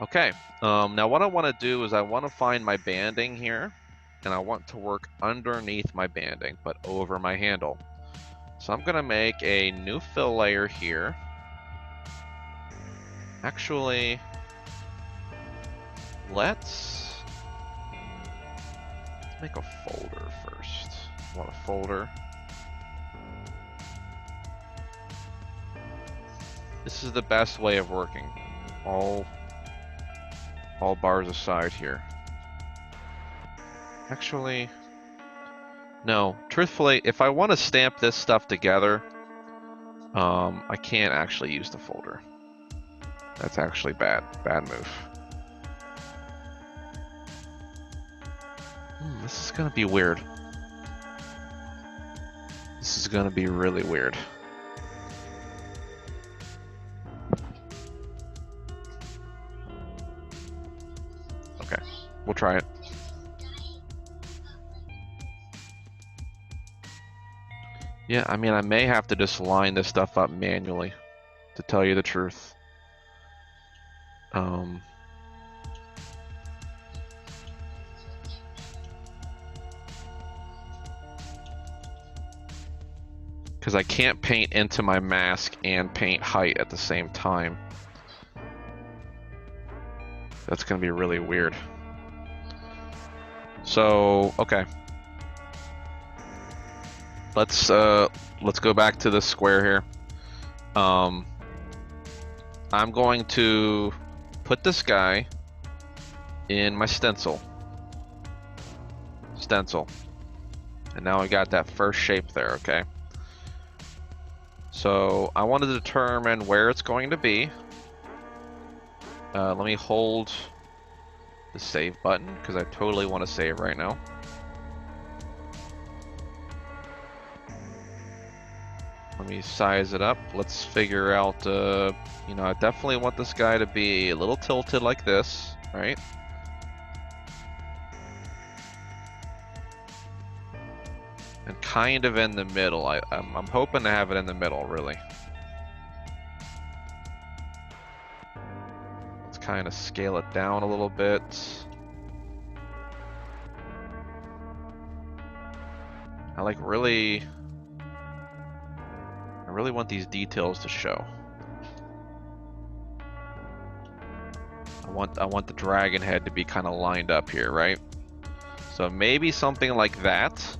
Okay, now what I want to do is I want to find my banding here, and I want to work underneath my banding, but over my handle. So I'm gonna make a new fill layer here. Actually, let's make a folder first. I want a folder. This is the best way of working. All bars aside here. Actually, no. Truthfully, if I want to stamp this stuff together, I can't actually use the folder. That's actually bad move. This is gonna be weird. This is gonna be really weird. Okay, we'll try it. Yeah, I mean, I may have to just line this stuff up manually, to tell you the truth. Because I can't paint into my mask and paint height at the same time. That's gonna be really weird. So, okay. Let's go back to the square here. I'm going to put this guy in my stencil. And now I got that first shape there, okay? So I want to determine where it's going to be. Let me hold the save button because I totally want to save right now. Let me size it up. Let's figure out, you know, I definitely want this guy to be a little tilted like this, right? And kind of in the middle. I'm hoping to have it in the middle, really. Let's kind of scale it down a little bit. I really want these details to show. I want the dragon head to be kind of lined up here, right? So maybe something like that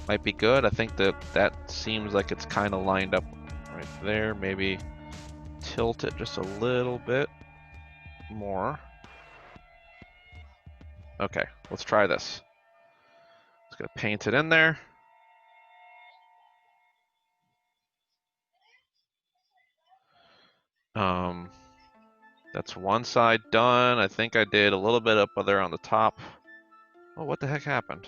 might be good. I think that seems like it's kind of lined up right there. Maybe tilt it just a little bit more. Okay, let's try this. Just gonna paint it in there. That's one side done. I think I did a little bit up there on the top. Oh, what the heck happened?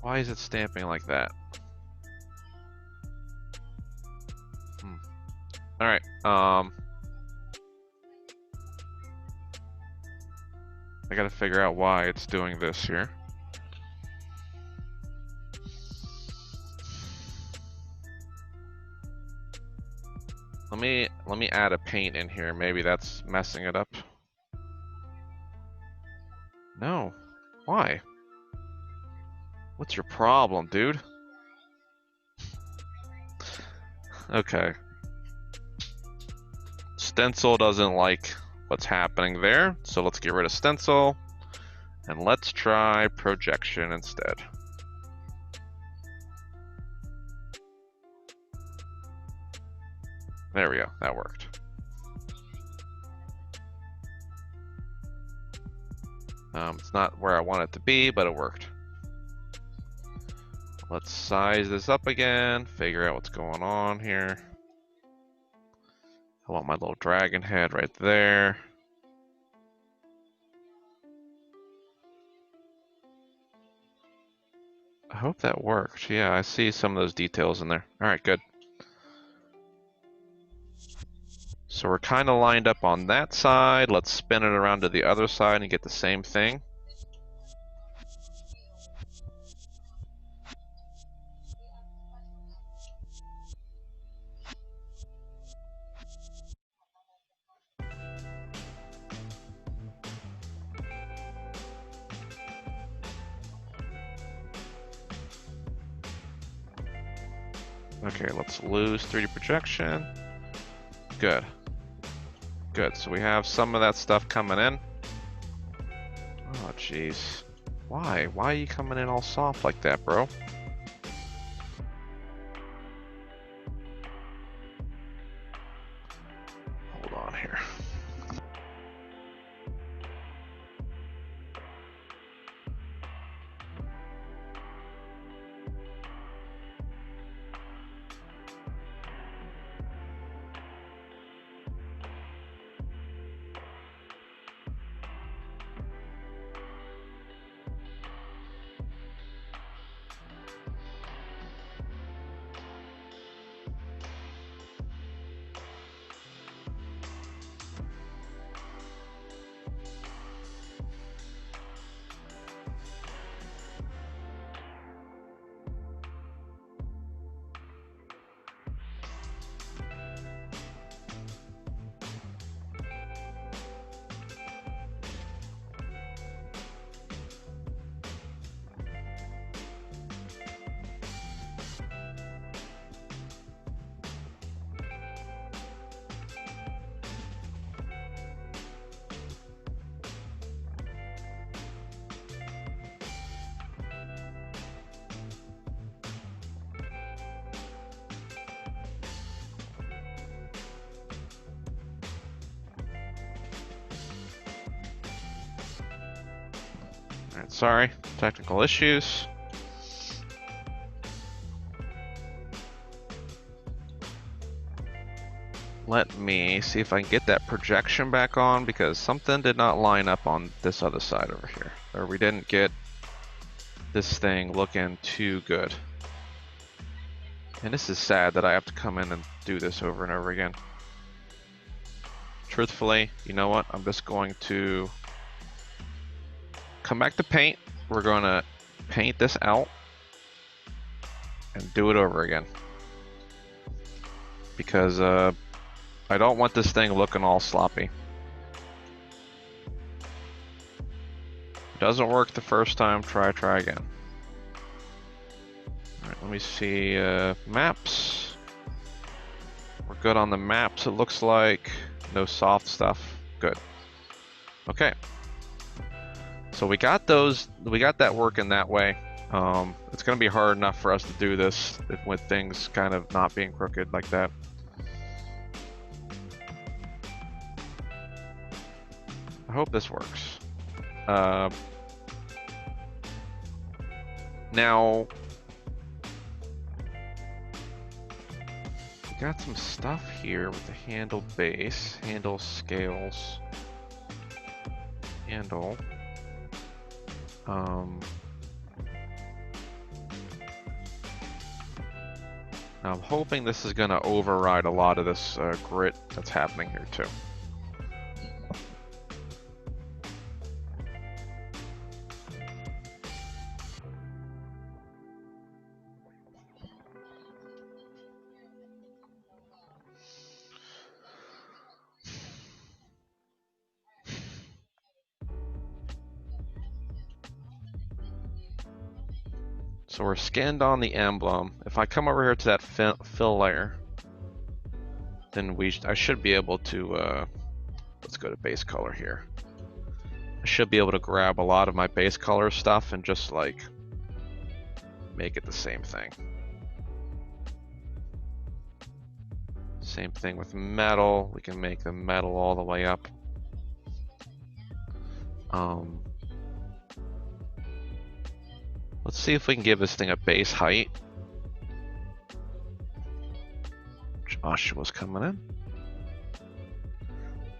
Why is it stamping like that? All right. I gotta figure out why it's doing this here. Let me add a paint in here. Maybe that's messing it up. No. Why? What's your problem, dude? Okay. Stencil doesn't like what's happening there, so let's get rid of stencil and let's try projection instead. There we go, that worked. It's not where I want it to be, but it worked. Let's size this up again, figure out what's going on here. I want my little dragon head right there. I hope that worked. Yeah, I see some of those details in there. All right, good. So we're kind of lined up on that side. Let's spin it around to the other side and get the same thing. Okay, let's lose 3D projection. Good. Good, so we have some of that stuff coming in. Oh, jeez. Why? Why are you coming in all soft like that, bro? Hold on here. Alright, sorry. Technical issues. Let me see if I can get that projection back on, because something did not line up on this other side over here. Or we didn't get this thing looking too good. And this is sad that I have to come in and do this over and over again. Truthfully, you know what? I'm just going to come back to paint. We're going to paint this out and do it over again. Because I don't want this thing looking all sloppy. Doesn't work the first time, try again. Alright, let me see, maps. We're good on the maps, it looks like. No soft stuff, good. Okay. So we got that working that way. It's gonna be hard enough for us to do this with things kind of not being crooked like that. I hope this works. Now, we got some stuff here with the handle base, handle scales, handle. Now I'm hoping this is gonna override a lot of this grit that's happening here too. So we're skinned on the emblem. If I come over here to that fill layer, then I should be able to, let's go to base color here. I should be able to grab a lot of my base color stuff and just like make it the same thing. Same thing with metal. We can make the metal all the way up. Let's see if we can give this thing a base height. Joshua's coming in.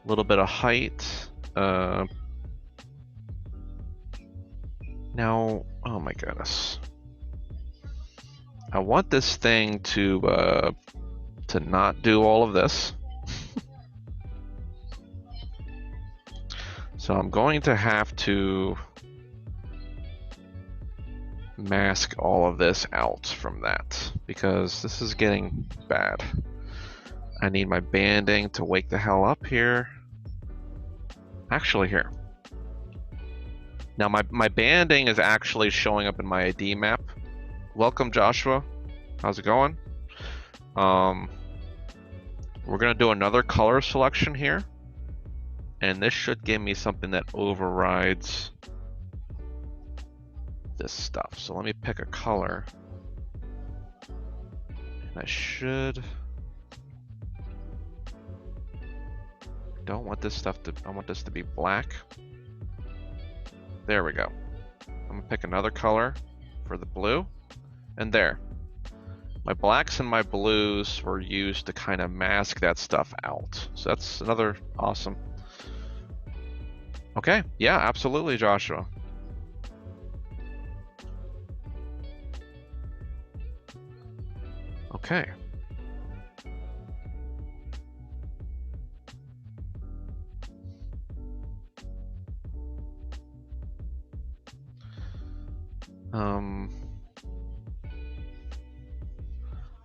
A little bit of height. Now, oh my goodness. I want this thing to not do all of this. So I'm going to have to mask all of this out from that because this is getting bad. I need my banding to wake the hell up here. Actually, here. Now my banding is actually showing up in my ID map. Welcome, Joshua. How's it going? We're gonna do another color selection here. And this should give me something that overrides this stuff. So let me pick a color. And I should... don't want this stuff to... I want this to be black. There we go. I'm gonna pick another color for the blue. And there. My blacks and my blues were used to kind of mask that stuff out. So that's another awesome... Okay, yeah, absolutely, Joshua. Okay.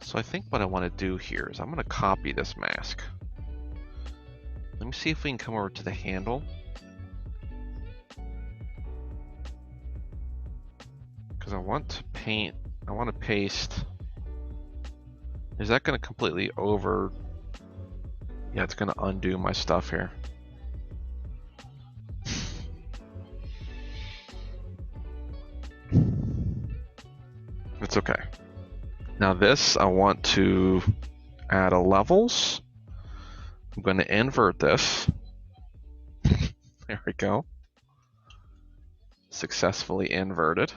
So I think what I want to do here is I'm going to copy this mask. Let me see if we can come over to the handle. Because I want to paint, I want to paste. Is that going to completely over... Yeah, it's going to undo my stuff here. It's okay. Now this, I want to add a levels. I'm going to invert this. There we go. Successfully inverted.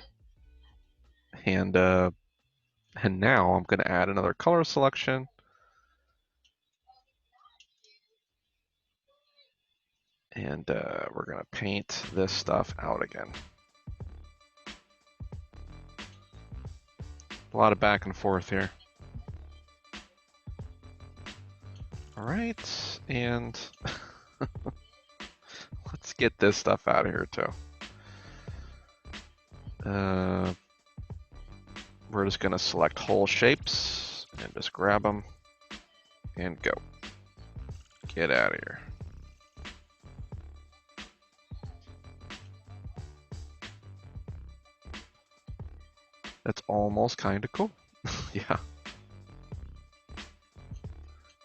And now I'm going to add another color selection. And we're going to paint this stuff out again. A lot of back and forth here. All right, and let's get this stuff out of here too. We're just going to select whole shapes and just grab them and go. Get out of here. That's almost kind of cool. Yeah.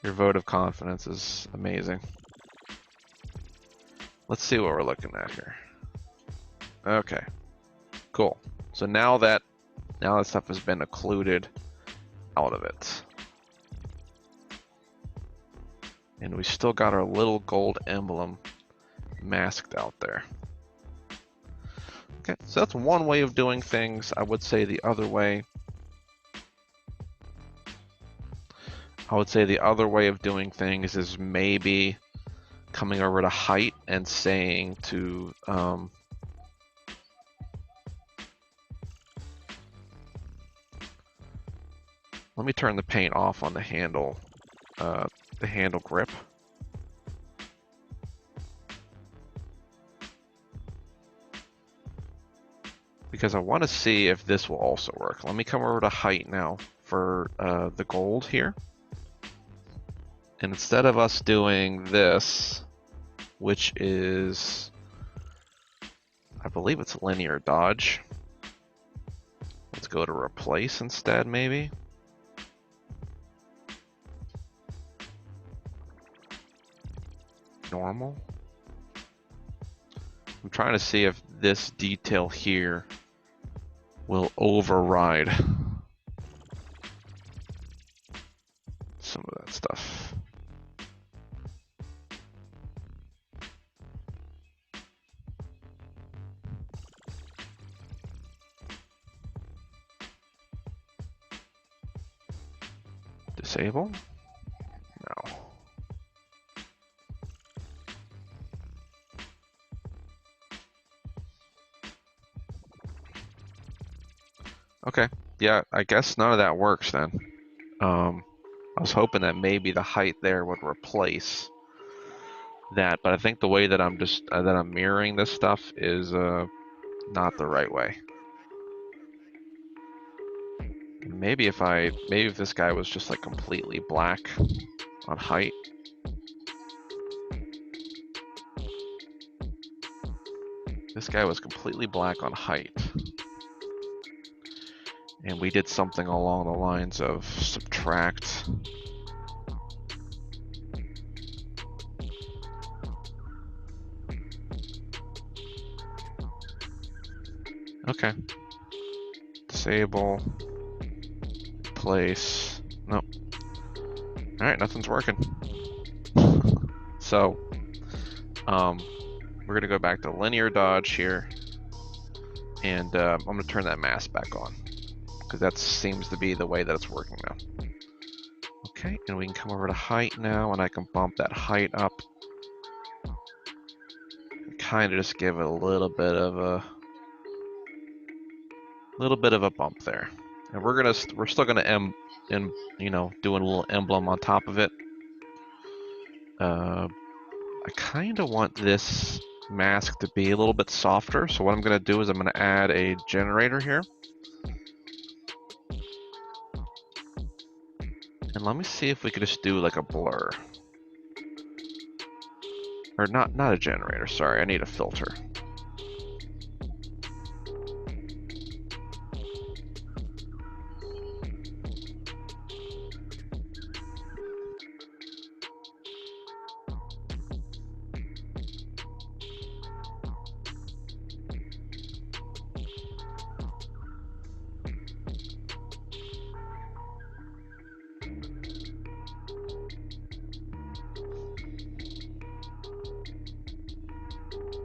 Your vote of confidence is amazing. Let's see what we're looking at here. Okay. Cool. So now that stuff has been occluded out of it. And we still got our little gold emblem masked out there. Okay, so that's one way of doing things. I would say the other way of doing things is maybe coming over to height and saying to let me turn the paint off on the handle grip. Because I want to see if this will also work. Let me come over to height now for the gold here. And instead of us doing this, which is, I believe it's linear dodge. Let's go to replace instead, maybe. Normal. I'm trying to see if this detail here will override some of that stuff. Disable? No. Okay, yeah, I guess none of that works then. I was hoping that maybe the height there would replace that, but I think the way that I'm just that I'm mirroring this stuff is not the right way. Maybe if this guy was just like completely black on height. This guy was completely black on height. And we did something along the lines of subtract. Okay. Disable. Place. Nope. Alright, nothing's working. So, we're gonna go back to linear dodge here. And I'm gonna turn that mask back on. Because that seems to be the way that it's working now. Okay, and we can come over to height now, and I can bump that height up. Kind of just give it a little bit of a bump there. And we're still gonna do a little emblem on top of it. I kind of want this mask to be a little bit softer, so what I'm gonna do is I'm gonna add a generator here. And let me see if we could just do like a blur. Or not a generator, sorry, I need a filter.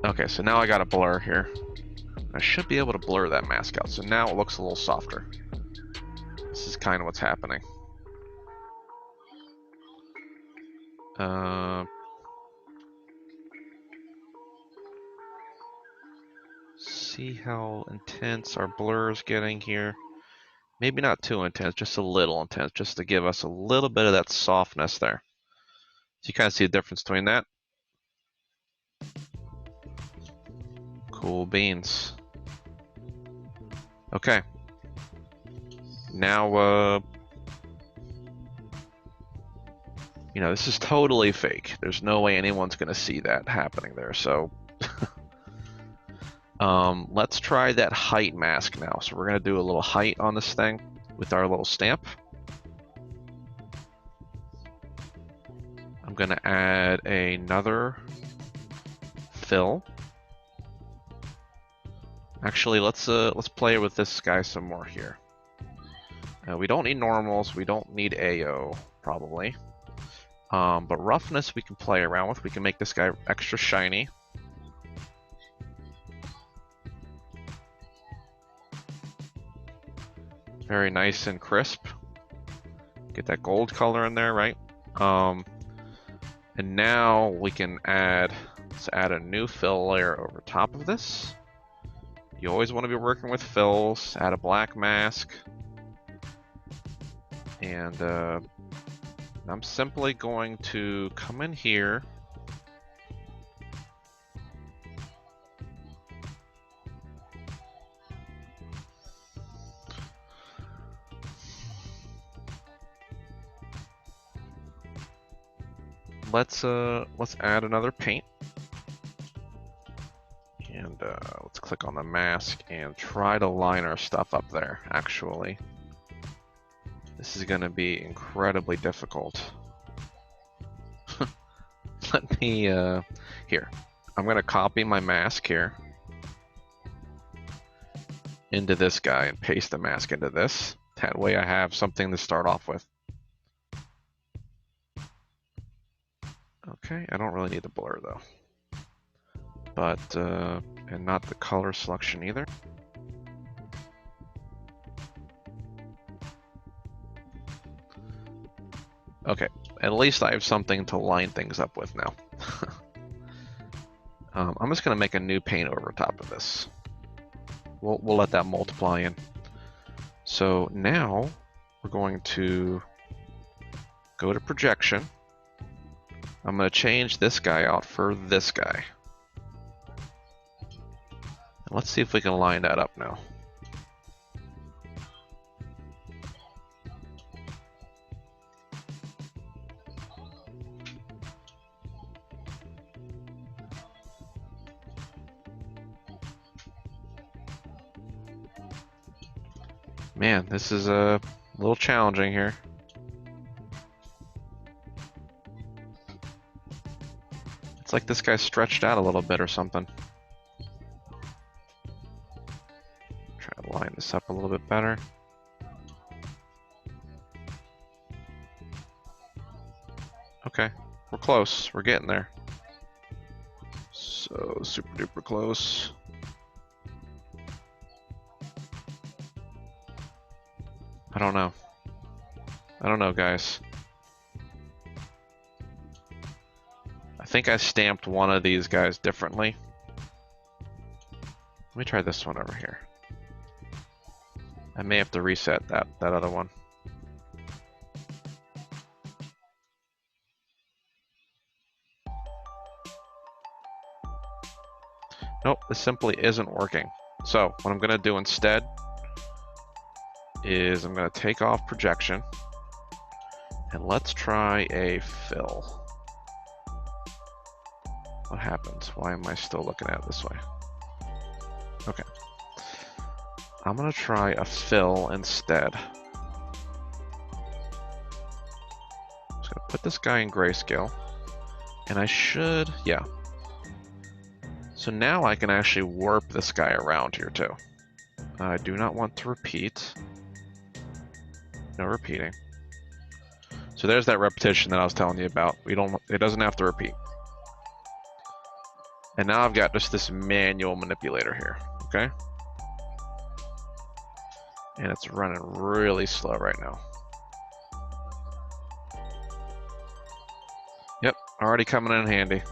Okay, so now I got a blur here. I should be able to blur that mask out, so now it looks a little softer. This is kind of what's happening. See how intense our blur is getting here. Maybe not too intense, just a little intense, just to give us a little bit of that softness there. So you kind of see the difference between that. Cool beans. Okay. Now, this is totally fake. There's no way anyone's going to see that happening there, so... let's try that height mask now. So we're going to do a little height on this thing with our little stamp. I'm going to add another fill. Actually, let's play with this guy some more here. We don't need normals. We don't need AO, probably. But roughness we can play around with. We can make this guy extra shiny. Very nice and crisp. Get that gold color in there, right? And now we can let's add a new fill layer over top of this. You always want to be working with fills. Add a black mask. And I'm simply going to come in here. Let's add another paint. And let's click on the mask and try to line our stuff up there, actually. This is going to be incredibly difficult. Let me, here. I'm going to copy my mask here into this guy and paste the mask into this. That way I have something to start off with. Okay, I don't really need the blur though. But, and not the color selection either. Okay, at least I have something to line things up with now. I'm just going to make a new paint over top of this. We'll let that multiply in. So now we're going to go to projection. I'm going to change this guy out for this guy. And let's see if we can line that up now. Man, this is a little challenging here. It's like this guy's stretched out a little bit or something. Try to line this up a little bit better. Okay, we're close. We're getting there. So super duper close. I don't know. I don't know, guys. I think I stamped one of these guys differently. Let me try this one over here. I may have to reset that other one. Nope, this simply isn't working. So what I'm gonna do instead is I'm gonna take off projection and let's try a fill. What happens? Why am I still looking at it this way? Okay. I'm gonna try a fill instead. I'm just gonna put this guy in grayscale. And I should, yeah. So now I can actually warp this guy around here too. I do not want to repeat. No repeating. So there's that repetition that I was telling you about. It doesn't have to repeat. And now I've got just this manual manipulator here, okay? And it's running really slow right now. Yep, already coming in handy.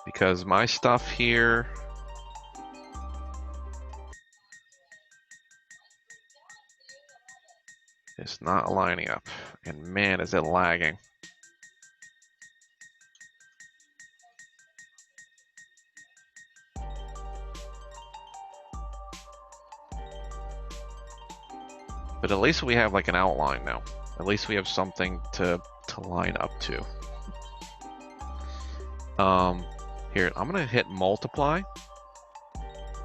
Because my stuff here is not lining up. And man, is it lagging. But at least we have like an outline now. At least we have something to line up to. Here, I'm gonna hit multiply.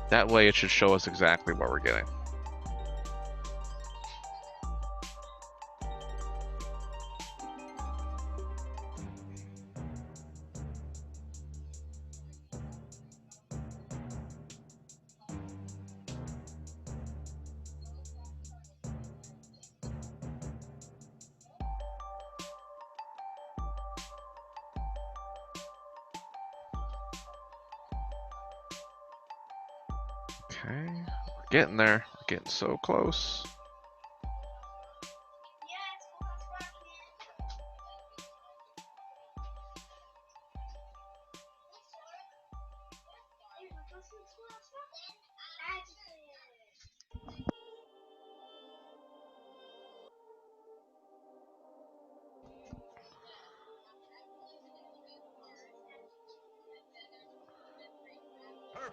That way it should show us exactly what we're getting. Okay, we're getting there. We're getting so close.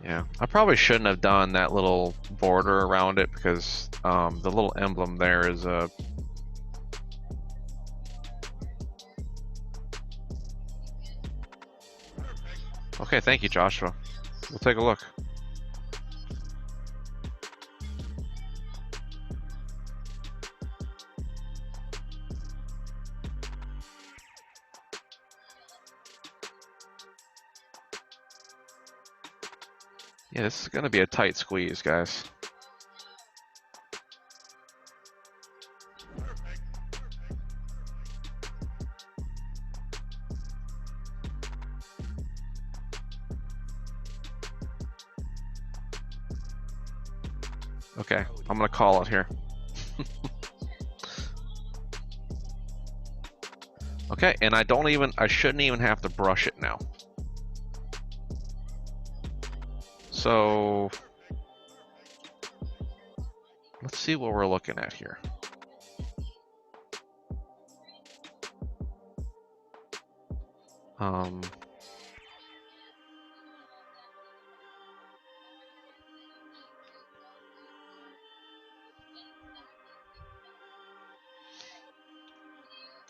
Yeah, I probably shouldn't have done that little border around it because the little emblem there is a... Okay, thank you, Joshua. We'll take a look. Yeah, this is going to be a tight squeeze, guys. Okay, I'm going to call it here. Okay, and I shouldn't even have to brush it now. So let's see what we're looking at here. Um,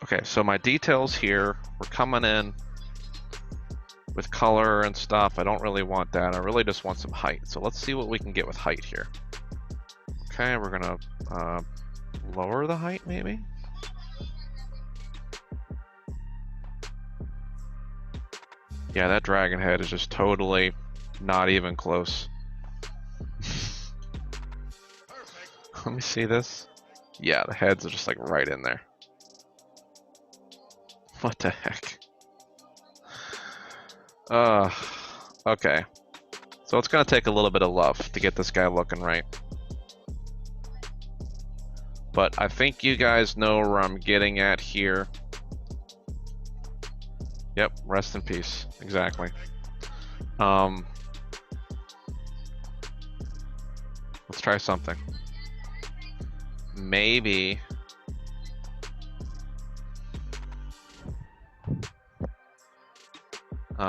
okay, so my details here, we're coming in with color and stuff. I don't really want that. I really just want some height. So let's see what we can get with height here. Okay, we're gonna lower the height maybe. Yeah, that dragon head is just totally not even close. Let me see this. Yeah, the heads are just like right in there. What the heck? Okay. So it's gonna take a little bit of love to get this guy looking right. But I think you guys know where I'm getting at here. Yep, rest in peace. Exactly. Let's try something. Maybe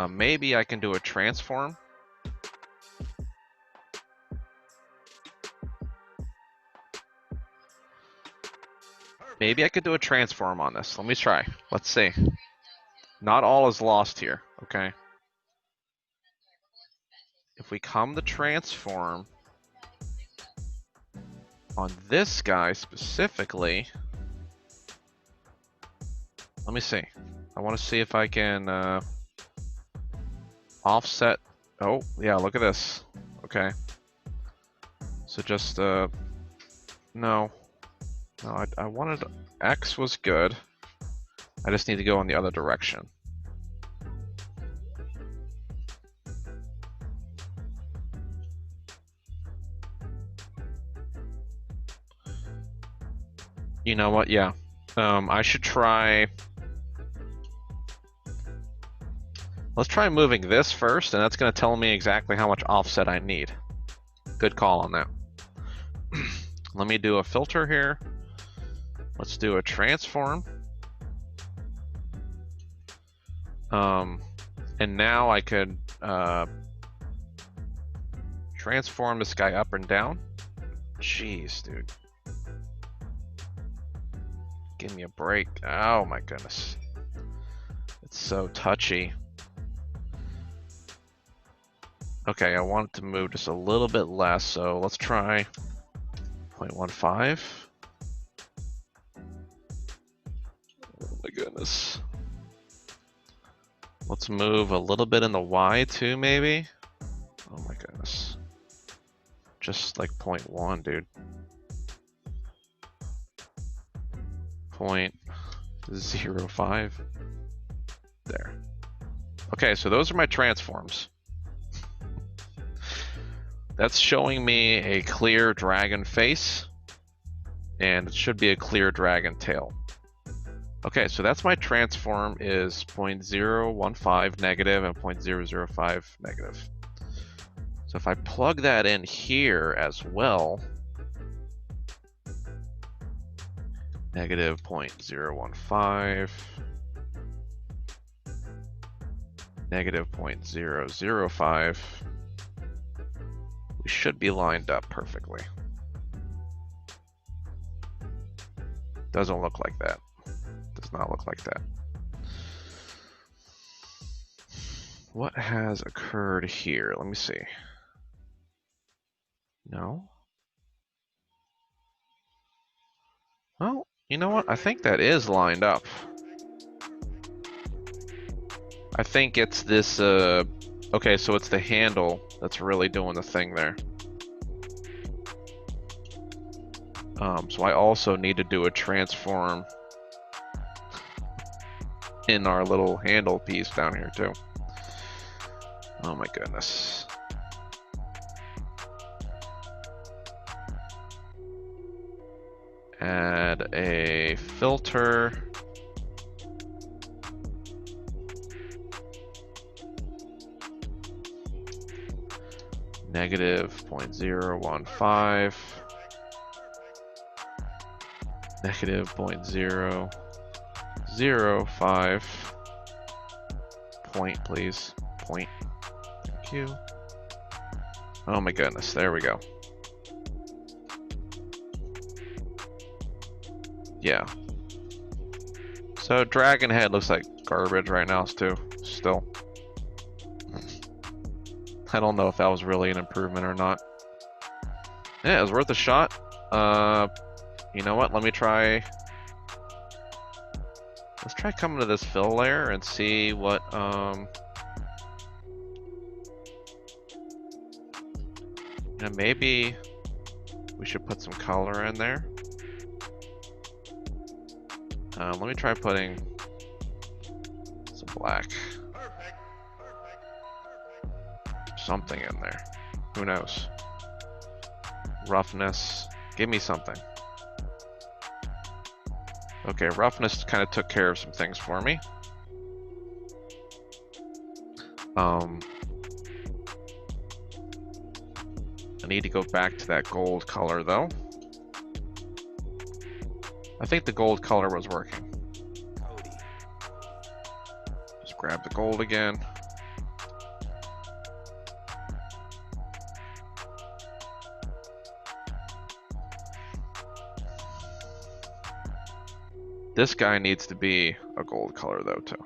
maybe I can do a transform. Maybe I could do a transform on this. Let me try. Let's see. Not all is lost here, okay? If we come to transform on this guy specifically, let me see. I want to see if I can offset. Oh, yeah, look at this. Okay. So just, no. No, I wanted, X was good. I just need to go in the other direction. You know what? Yeah. I should try. Let's try moving this first, and that's going to tell me exactly how much offset I need. Good call on that. Let me do a filter here. Let's do a transform. And now I could transform this guy up and down. Jeez, dude. Give me a break. Oh my goodness. It's so touchy. Okay, I want it to move just a little bit less, so let's try 0.15. Oh my goodness. Let's move a little bit in the Y too, maybe? Oh my goodness. Just like 0.1, dude. 0.05. There. Okay, so those are my transforms. That's showing me a clear dragon face, and it should be a clear dragon tail. Okay, so that's my transform is 0.015 negative and 0.005 negative. So if I plug that in here as well, negative 0.015, negative 0.005, we should be lined up perfectly. Doesn't look like that. Does not look like that. What has occurred here? Let me see. No? Well, you know what? I think that is lined up. I think it's this, okay, so it's the handle that's really doing the thing there. So I also need to do a transform in our little handle piece down here too. Oh my goodness. Add a filter. Negative 0.015. Negative 0.005. point, please. Point. Thank you. Oh my goodness, there we go. Yeah. So Dragon Head looks like garbage right now too, still. I don't know if that was really an improvement or not. Yeah, it was worth a shot. You know what, let me try... Let's try coming to this fill layer and see what, you know, maybe we should put some color in there. Let me try putting some black. Something in there. Who knows? Roughness. Give me something. Okay, roughness kind of took care of some things for me. I need to go back to that gold color though. I think the gold color was working. Just grab the gold again. This guy needs to be a gold color though too.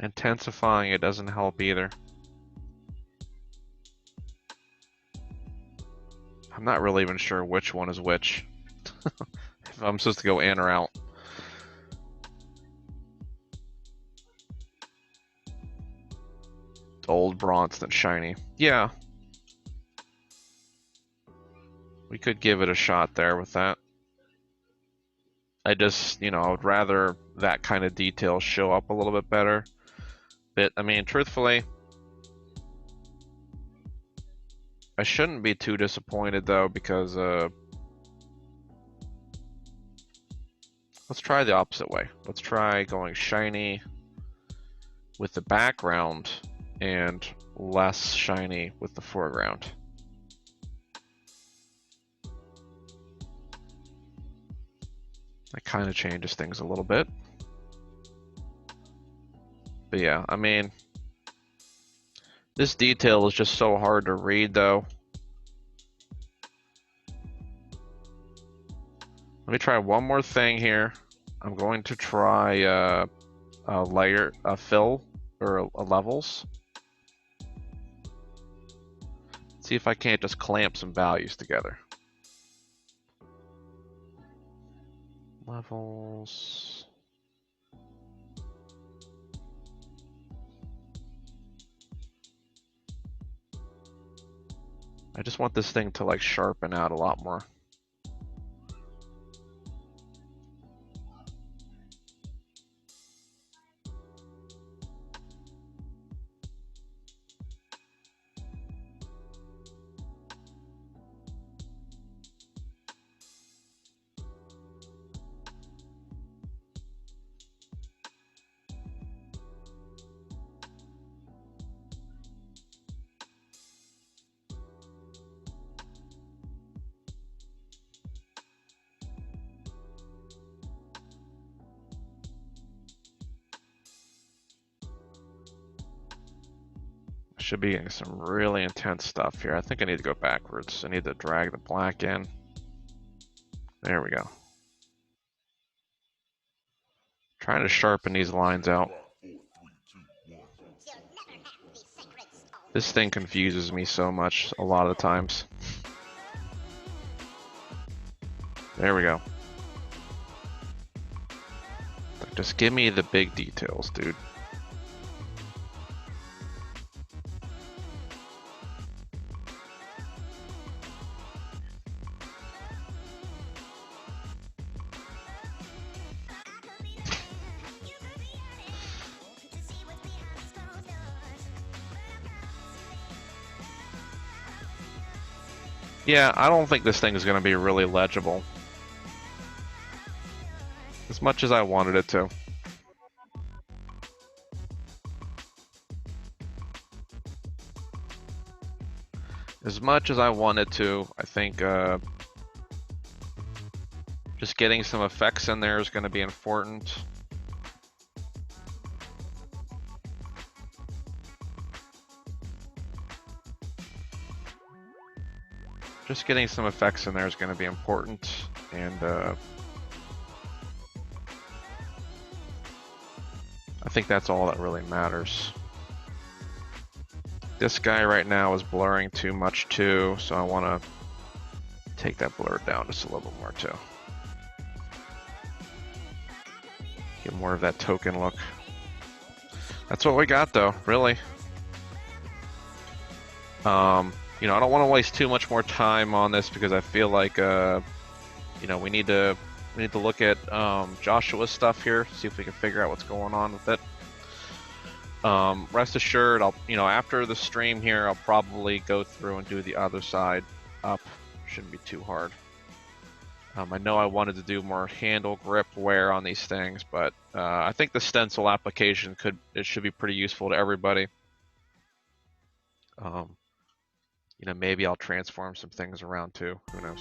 Intensifying it doesn't help either. I'm not really even sure which one is which. If I'm supposed to go in or out. Old bronze than shiny. Yeah. We could give it a shot there with that. I just, you know, I would rather that kind of detail show up a little bit better. But, I mean, truthfully, I shouldn't be too disappointed though, because let's try the opposite way. Let's try going shiny with the background and less shiny with the foreground. That kind of changes things a little bit. But yeah, I mean, this detail is just so hard to read though. Let me try one more thing here. I'm going to try a layer, a fill, or a levels. See if I can't just clamp some values together. Levels. I just want this thing to like sharpen out a lot more. Should be getting some really intense stuff here. I think I need to go backwards. I need to drag the black in. There we go. Trying to sharpen these lines out. This thing confuses me so much a lot of the times. There we go. Just give me the big details, dude. Yeah, I don't think this thing is going to be really legible. As much as I wanted it to. As much as I wanted to, I think just getting some effects in there is going to be important. Just getting some effects in there is going to be important, and I think that's all that really matters. This guy right now is blurring too much too, so I want to take that blur down just a little bit more too. Get more of that token look. That's what we got though, really. You know, I don't want to waste too much more time on this because I feel like, you know, we need to look at Joshua's stuff here, see if we can figure out what's going on with it. Rest assured, you know, after the stream here, I'll probably go through and do the other side up. Shouldn't be too hard. I know I wanted to do more handle grip wear on these things, but I think the stencil application should be pretty useful to everybody. You know, maybe I'll transform some things around too. Who knows?